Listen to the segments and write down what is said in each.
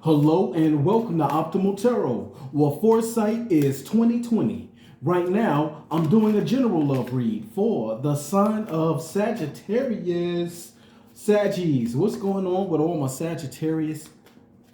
Hello and welcome to Optimal Tarot, where foresight is 2020. Right now, I'm doing a general love read for the sign of Sagittarius. Saggies, what's going on with all my Sagittarius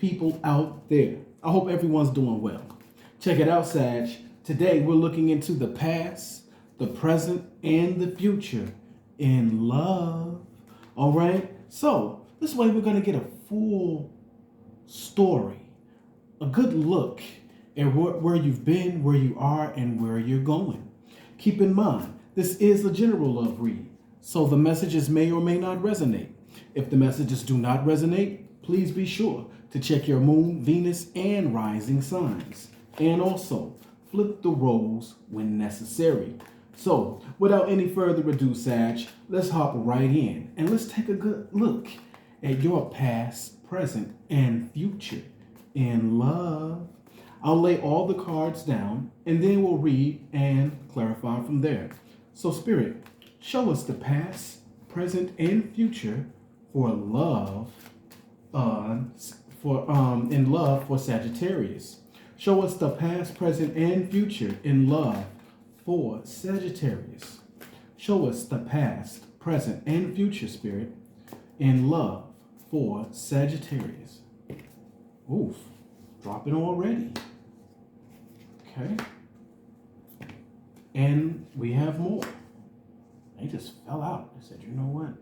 people out there? I hope everyone's doing well. Check it out, Sag. Today, we're looking into the past, the present, and the future in love. All right? So, this way we're going to get a full story, a good look at where you've been, where you are, and where you're going. Keep in mind, this is a general love read, so the messages may or may not resonate. If the messages do not resonate, please be sure to check your moon, Venus, and rising signs. And also, flip the roles when necessary. So, without any further ado, Sag, let's hop right in and let's take a good look at your past, present, and future in love. I'll lay all the cards down and then we'll read and clarify from there. So, Spirit, show us the past, present, and future for love, in love for Sagittarius. Show us the past, present, and future in love for Sagittarius. Show us the past, present, and future, Spirit, in love for Sagittarius. Oof, dropping already. Okay. And we have more. They just fell out. They said, you know what?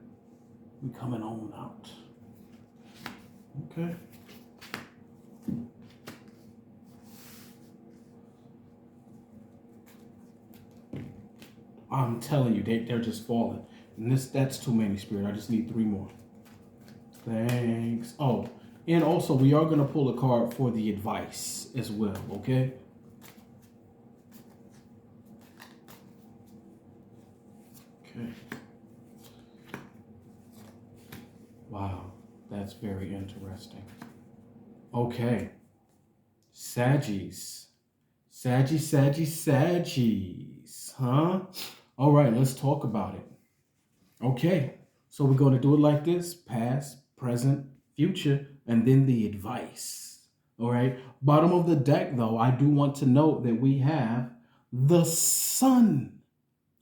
We coming on out. Okay. I'm telling you, they're just falling. And that's too many, Spirit. I just need 3 more. Thanks. Oh, and also we are going to pull a card for the advice as well, okay? Okay. Wow, that's very interesting. Okay. Saggies. Saggies, huh? All right, let's talk about it. Okay, so we're going to do it like this: past, present, future, and then the advice. All right, bottom of the deck, though, I do want to note that we have the sun.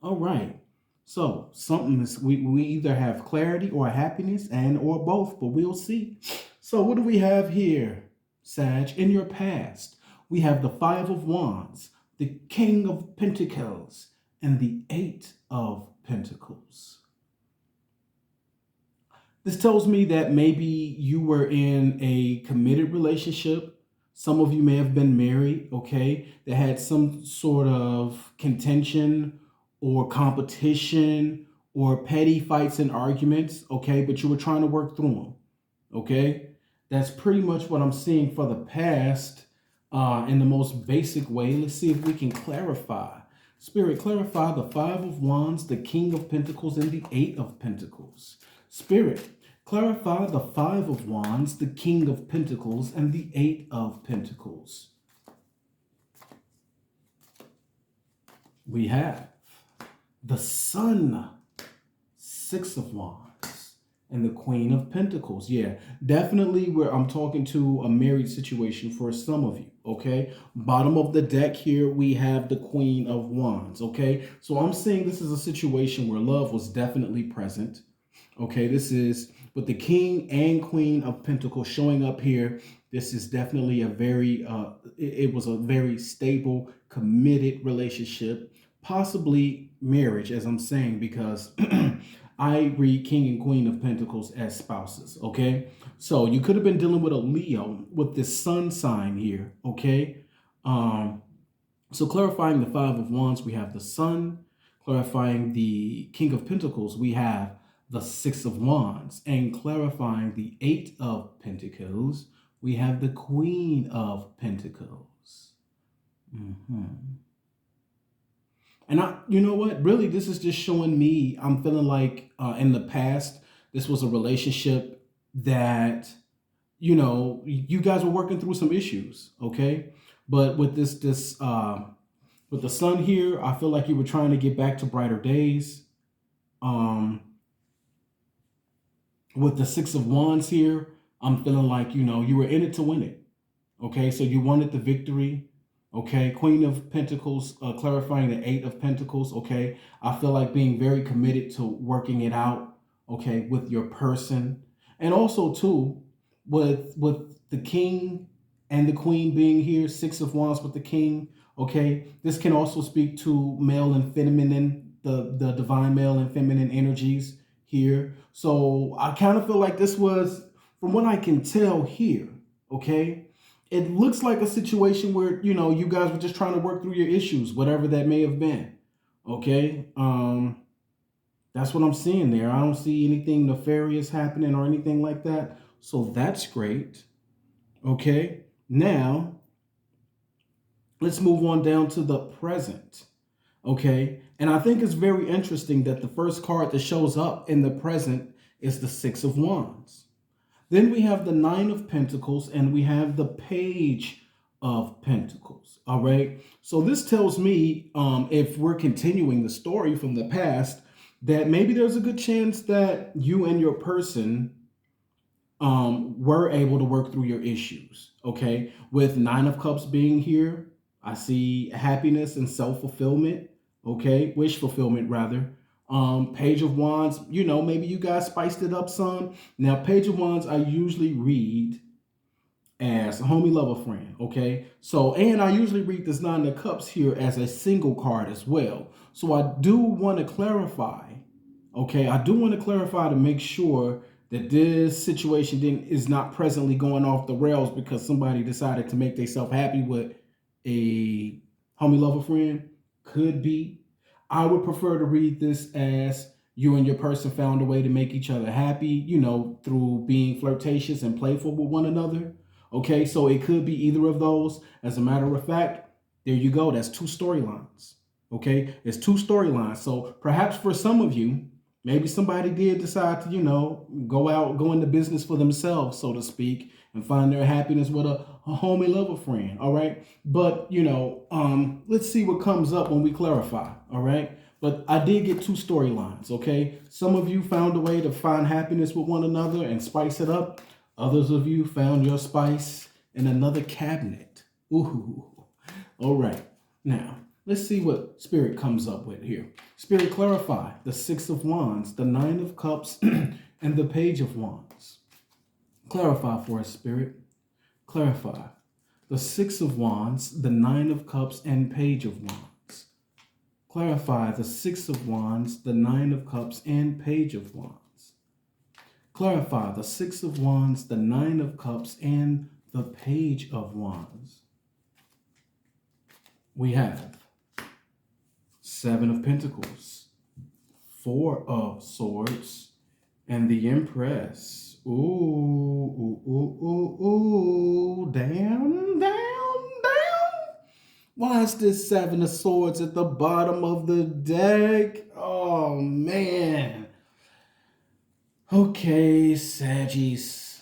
All right, so something is, we either have clarity or happiness and or both, but we'll see. So what do we have here, Sag? In your past, we have the 5 of Wands, the King of Pentacles, and the 8 of Pentacles. This tells me that maybe you were in a committed relationship. Some of you may have been married, okay, that had some sort of contention or competition or petty fights and arguments, okay, but you were trying to work through them, okay? That's pretty much what I'm seeing for the past in the most basic way. Let's see if we can clarify. Spirit, clarify the 5 of Wands, the King of Pentacles, and the 8 of Pentacles. Spirit, clarify the 5 of Wands, the King of Pentacles, and the 8 of Pentacles. We have the Sun, 6 of Wands, and the Queen of Pentacles. Yeah, definitely where I'm talking to a married situation for some of you, okay? Bottom of the deck here, we have the Queen of Wands, okay? So I'm saying this is a situation where love was definitely present, okay? This is with the King and Queen of Pentacles showing up here. This is definitely a very, it was a very stable, committed relationship, possibly marriage, as I'm saying, because I read King and Queen of Pentacles as spouses, okay? So you could have been dealing with a Leo with this sun sign here, okay? So clarifying the 5 of Wands, we have the Sun. Clarifying the King of Pentacles, we have the 6 of Wands. And clarifying the 8 of Pentacles, we have the Queen of Pentacles. And you know what? Really, this is just showing me, I'm feeling like in the past, this was a relationship that, you know, you guys were working through some issues, okay? But with with the Sun here, I feel like you were trying to get back to brighter days. With the 6 of Wands here, I'm feeling like, you were in it to win it. Okay, so you wanted the victory. Okay, Queen of Pentacles, clarifying the Eight of Pentacles. Okay, I feel like being very committed to working it out. Okay, with your person, and also too, with the King and the Queen being here, Six of Wands with the King. Okay, this can also speak to male and feminine, the divine male and feminine energies here. So I kind of feel like this was, from what I can tell here. Okay, it looks like a situation where you guys were just trying to work through your issues, whatever that may have been. Okay, that's what I'm seeing there. I don't see anything nefarious happening or anything like that, so that's great. Okay, now let's move on down to the present. Okay, and I think it's very interesting that the first card that shows up in the present is the Six of Wands. Then we have the Nine of Pentacles and we have the Page of Pentacles. All right. So this tells me, if we're continuing the story from the past, that maybe there's a good chance that you and your person were able to work through your issues. Okay. With Nine of Cups being here, I see happiness and self-fulfillment. Okay. Wish fulfillment, rather. Page of Wands, maybe you guys spiced it up some. Now, Page of Wands, I usually read as a homie, lover, friend. Okay. So, and I usually read this Nine of Cups here as a single card as well. So I do want to clarify. Okay. I do want to clarify to make sure that this situation is not presently going off the rails because somebody decided to make themselves happy with a homie, lover, friend. Could be. I would prefer to read this as you and your person found a way to make each other happy, through being flirtatious and playful with one another. Okay, so it could be either of those. As a matter of fact, there you go. That's two storylines. Okay, it's two storylines. So perhaps for some of you, maybe somebody did decide to, go into business for themselves, so to speak, and find their happiness with a homie, lover, friend. All right. But, let's see what comes up when we clarify. All right. But I did get two storylines. Okay. Some of you found a way to find happiness with one another and spice it up. Others of you found your spice in another cabinet. Ooh. All right. Now, let's see what Spirit comes up with here. Spirit, clarify the Six of Wands, the Nine of Cups, and the Page of Wands. Clarify for us, Spirit. Clarify the Six of Wands, the Nine of Cups, and Page of Wands. Clarify the Six of Wands, the Nine of Cups, and Page of Wands. Clarify the Six of Wands, the Nine of Cups, and the Page of Wands. We have Seven of Pentacles, Four of Swords, and the Empress. Ooh, damn. Why is this Seven of Swords at the bottom of the deck? Oh, man. Okay, Saggies.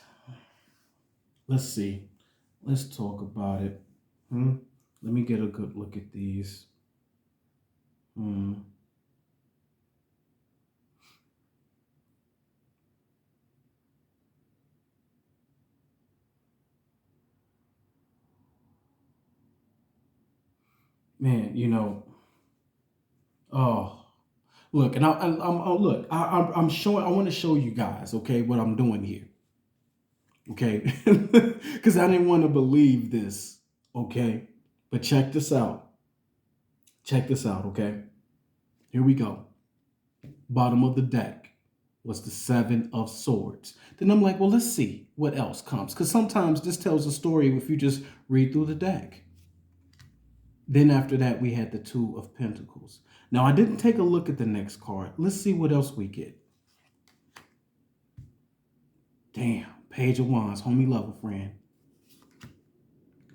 Let's see. Let's talk about it. Let me get a good look at these. Man, oh, look, and I'm showing. I want to show you guys, okay, what I'm doing here, okay, because I didn't want to believe this, okay, but check this out. Check this out, okay. Here we go. Bottom of the deck was the Seven of Swords. Then I'm like, well, let's see what else comes, because sometimes this tells a story if you just read through the deck. Then after that, we had the Two of Pentacles. Now, I didn't take a look at the next card. Let's see what else we get. Damn, Page of Wands, homie, lover, friend.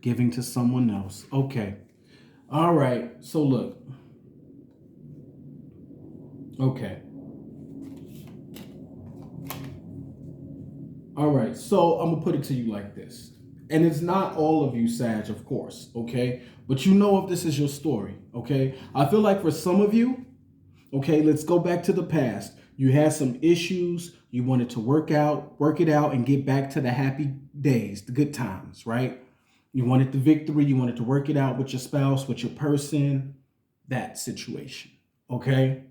Giving to someone else. Okay. All right. So look. Okay. All right. So I'm going to put it to you like this. And it's not all of you, Sag, of course, okay? But you know if this is your story, okay? I feel like for some of you, okay, let's go back to the past. You had some issues. You wanted to work it out, and get back to the happy days, the good times, right? You wanted the victory. You wanted to work it out with your spouse, with your person, that situation. Okay.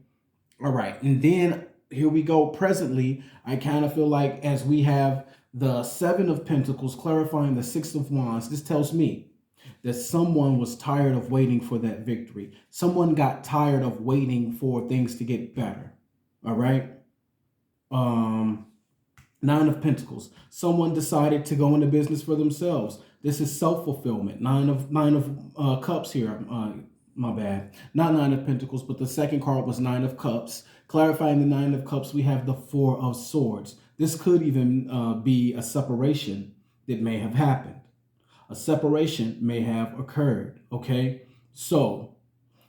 All right. And then here we go. Presently, I kind of feel like as we have the Seven of Pentacles clarifying the Six of Wands, this tells me that someone was tired of waiting for that victory. Someone got tired of waiting for things to get better. All right. Nine of Pentacles. Someone decided to go into business for themselves. This is self-fulfillment. Nine of Cups here. My bad. Not Nine of Pentacles, but the second card was Nine of Cups. Clarifying the Nine of Cups, we have the Four of Swords. This could even be a separation that may have happened. A separation may have occurred. Okay. So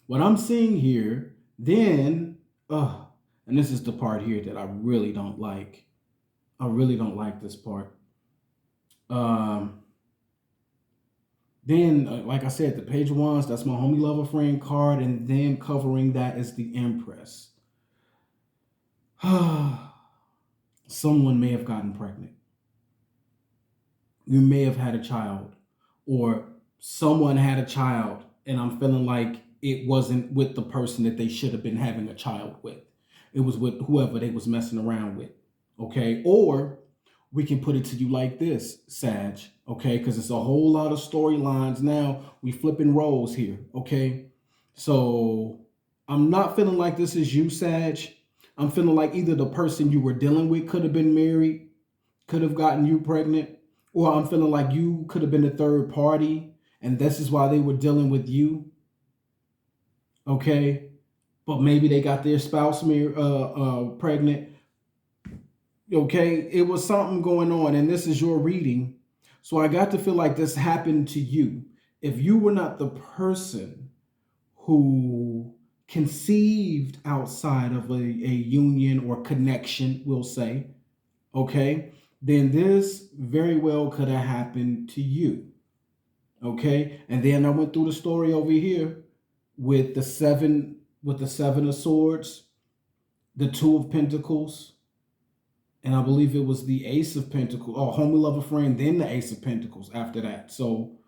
what I'm seeing here, then, and this is the part here that I really don't like. I really don't like this part. Then, like I said, the Page of Wands, that's my homie, lover, friend card. And then covering that is the Empress. Someone may have gotten pregnant. You may have had a child. Or someone had a child. And I'm feeling like it wasn't with the person that they should have been having a child with. It was with whoever they was messing around with. Okay? Or we can put it to you like this, Sag, okay? Because it's a whole lot of storylines now. We flipping roles here, okay? So I'm not feeling like this is you, Sag. I'm feeling like either the person you were dealing with could have been married, could have gotten you pregnant, or I'm feeling like you could have been a third party, and this is why they were dealing with you, okay? But maybe they got their spouse pregnant. Okay, it was something going on, and this is your reading. So I got to feel like this happened to you. If you were not the person who conceived outside of a union or connection, we'll say, okay, then this very well could have happened to you. Okay, and then I went through the story over here with the Seven of Swords, the Two of Pentacles, and I believe it was the Ace of Pentacles, or homie, lover, friend, then the Ace of Pentacles after that. So,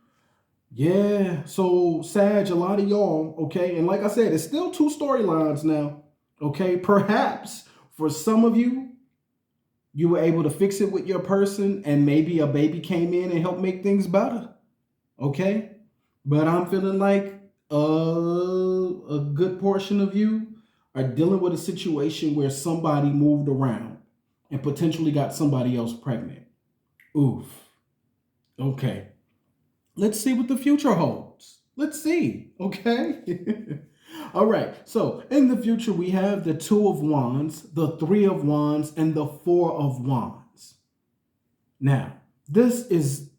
yeah. So, Sag, a lot of y'all, okay? And like I said, it's still two storylines now, okay? Perhaps for some of you, you were able to fix it with your person and maybe a baby came in and helped make things better, okay? But I'm feeling like a good portion of you are dealing with a situation where somebody moved around and potentially got somebody else pregnant. Oof. Okay. Let's see what the future holds. Let's see. Okay. All right. So in the future, we have the Two of Wands, the Three of Wands, and the Four of Wands. Now, this is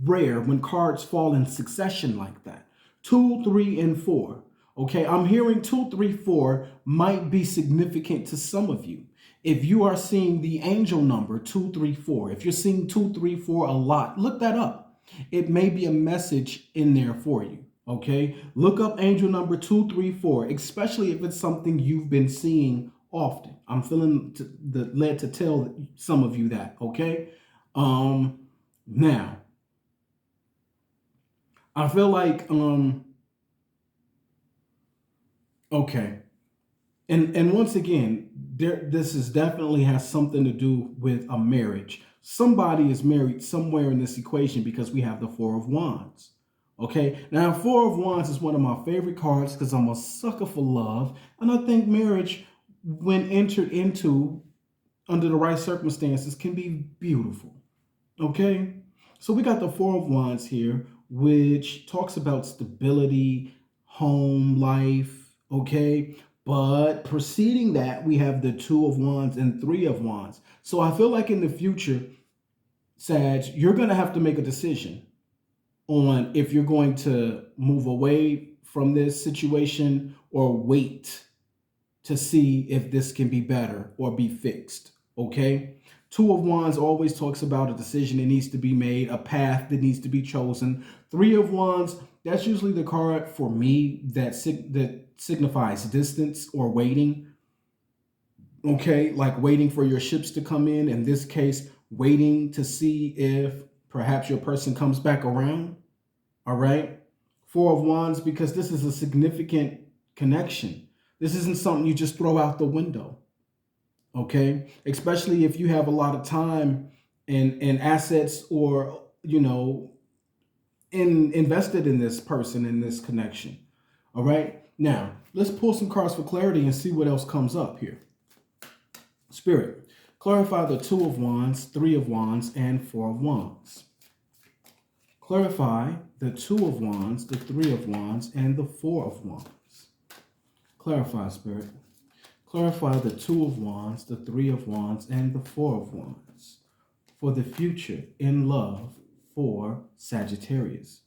rare when cards fall in succession like that. 2, 3, and 4. Okay. I'm hearing 2, 3, 4 might be significant to some of you. If you are seeing the angel number 2, 3, 4, if you're seeing 2, 3, 4 a lot, look that up. It may be a message in there for you, okay? Look up angel number 2, 3, 4, especially if it's something you've been seeing often. I'm feeling led to tell some of you that, okay? Now, I feel like, okay. And once again, this is definitely has something to do with a marriage. Somebody is married somewhere in this equation because we have the Four of Wands. Okay, now Four of Wands is one of my favorite cards because I'm a sucker for love. And I think marriage, when entered into under the right circumstances, can be beautiful. Okay, so we got the Four of Wands here, which talks about stability, home life. Okay, but preceding that, we have the Two of Wands and Three of Wands. So I feel like in the future, Sag, you're going to have to make a decision on if you're going to move away from this situation or wait to see if this can be better or be fixed. Okay? Two of Wands always talks about a decision that needs to be made, a path that needs to be chosen. Three of Wands, that's usually the card for me that signifies distance or waiting. Okay, like waiting for your ships to come in this case, waiting to see if perhaps your person comes back around. All right. Four of Wands, because this is a significant connection. This isn't something you just throw out the window. Okay. Especially if you have a lot of time and assets or, invested in this person, in this connection. All right. Now, let's pull some cards for clarity and see what else comes up here. Spirit, clarify the Two of Wands, Three of Wands, and Four of Wands. Clarify the Two of Wands, the Three of Wands, and the Four of Wands. Clarify, Spirit. Clarify the Two of Wands, the Three of Wands, and the Four of Wands for the future in love for Sagittarius.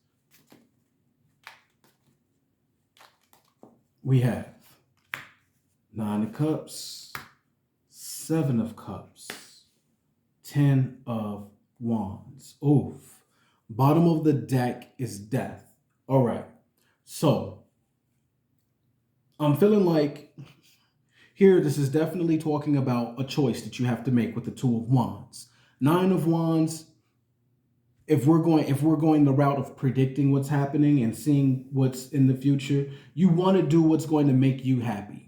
We have Nine of Cups, Seven of Cups, 10 of Wands. Oof. Bottom of the deck is death. All right. So I'm feeling like here, this is definitely talking about a choice that you have to make with the Two of Wands. Nine of Wands, if we're going the route of predicting what's happening and seeing what's in the future, you want to do what's going to make you happy.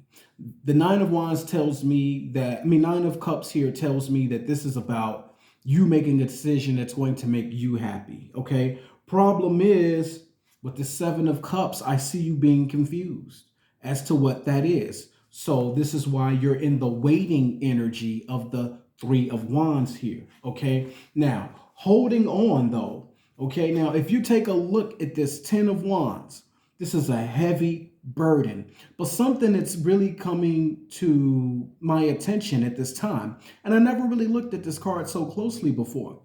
The Nine of Wands tells me that, Nine of Cups here tells me that this is about you making a decision that's going to make you happy, okay? Problem is, with the Seven of Cups, I see you being confused as to what that is. So this is why you're in the waiting energy of the Three of Wands here, okay? Now, holding on though, okay? Now, if you take a look at this 10 of Wands, this is a heavy burden, but something that's really coming to my attention at this time, and I never really looked at this card so closely before.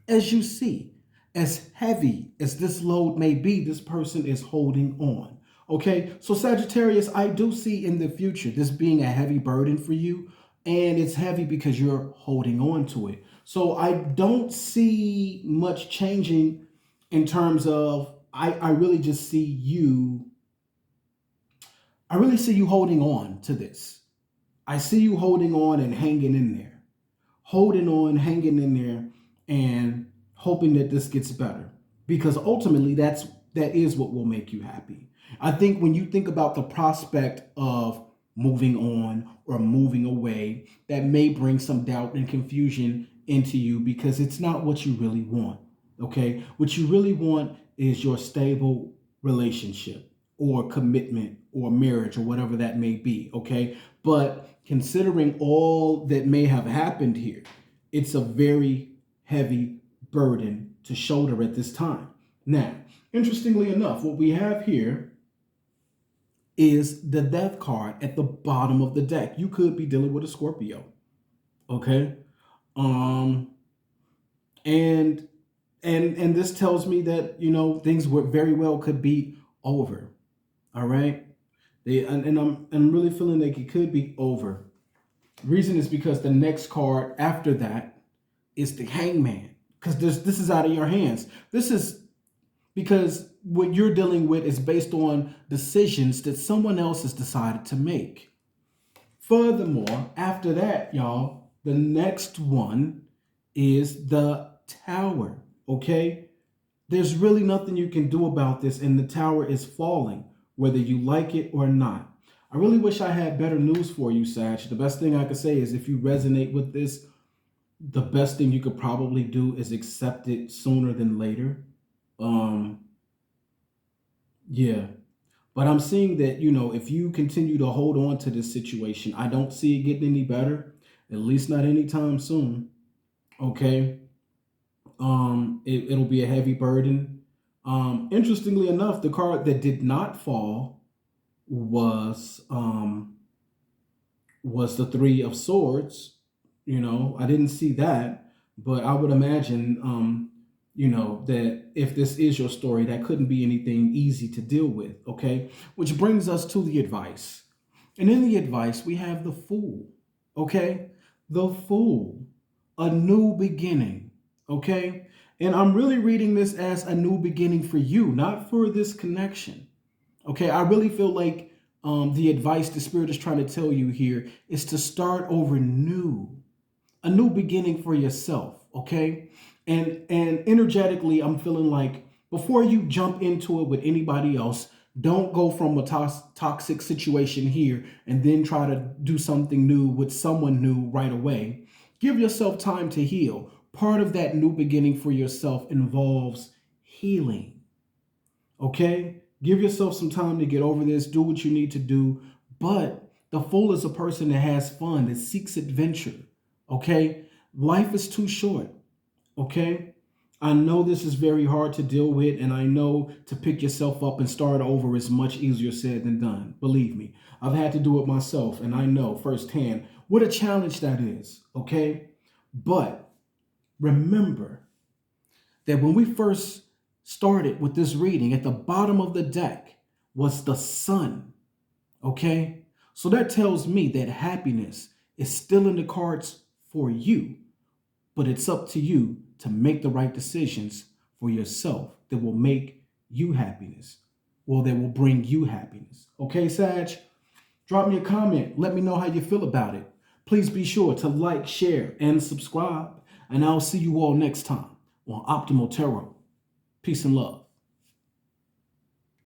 As you see, as heavy as this load may be, this person is holding on. Okay, so Sagittarius, I do see in the future this being a heavy burden for you, and it's heavy because you're holding on to it. So I don't see much changing in terms of, I really just see you, I really see you holding on to this. I see you holding on and hanging in there, holding on, hanging in there, and hoping that this gets better, because ultimately that is what will make you happy. I think when you think about the prospect of moving on or moving away, that may bring some doubt and confusion into you because it's not what you really want. Okay, what you really want is your stable relationship or commitment or marriage or whatever that may be. Okay, but considering all that may have happened here, it's a very heavy burden to shoulder at this time. Now, interestingly enough, what we have here is the death card at the bottom of the deck. You could be dealing with a Scorpio. Okay? And this tells me that, things very well could be over. All right? I'm really feeling like it could be over. The reason is because the next card after that is the Hangman. Because this is out of your hands. This is because what you're dealing with is based on decisions that someone else has decided to make. Furthermore, after that, y'all, the next one is the Tower, okay? There's really nothing you can do about this, and the Tower is falling, whether you like it or not. I really wish I had better news for you, Sag. The best thing I could say is if you resonate with this, the best thing you could probably do is accept it sooner than later. Yeah. But I'm seeing that, if you continue to hold on to this situation, I don't see it getting any better, at least not anytime soon. Okay. It'll be a heavy burden. Interestingly enough, the card that did not fall was the Three of Swords. I didn't see that, but I would imagine, that if this is your story, that couldn't be anything easy to deal with, okay? Which brings us to the advice. And in the advice, we have the Fool, okay? The Fool, a new beginning, okay? And I'm really reading this as a new beginning for you, not for this connection, okay? I really feel like The advice the Spirit is trying to tell you here is to start over new, a new beginning for yourself, okay? And energetically, I'm feeling like before you jump into it with anybody else, don't go from a toxic situation here and then try to do something new with someone new right away. Give yourself time to heal. Part of that new beginning for yourself involves healing, okay? Give yourself some time to get over this, do what you need to do. But the fool is a person that has fun, that seeks adventure, okay? Life is too short, okay? I know this is very hard to deal with, and I know to pick yourself up and start over is much easier said than done. Believe me, I've had to do it myself, and I know firsthand what a challenge that is, okay? But remember that when we first started with this reading, at the bottom of the deck was the sun, okay? So that tells me that happiness is still in the cards for you, but it's up to you to make the right decisions for yourself that will make you happiness, or that will bring you happiness. Okay, Sag? Drop me a comment. Let me know how you feel about it. Please be sure to like, share, and subscribe. And I'll see you all next time on Optimal Tarot. Peace and love.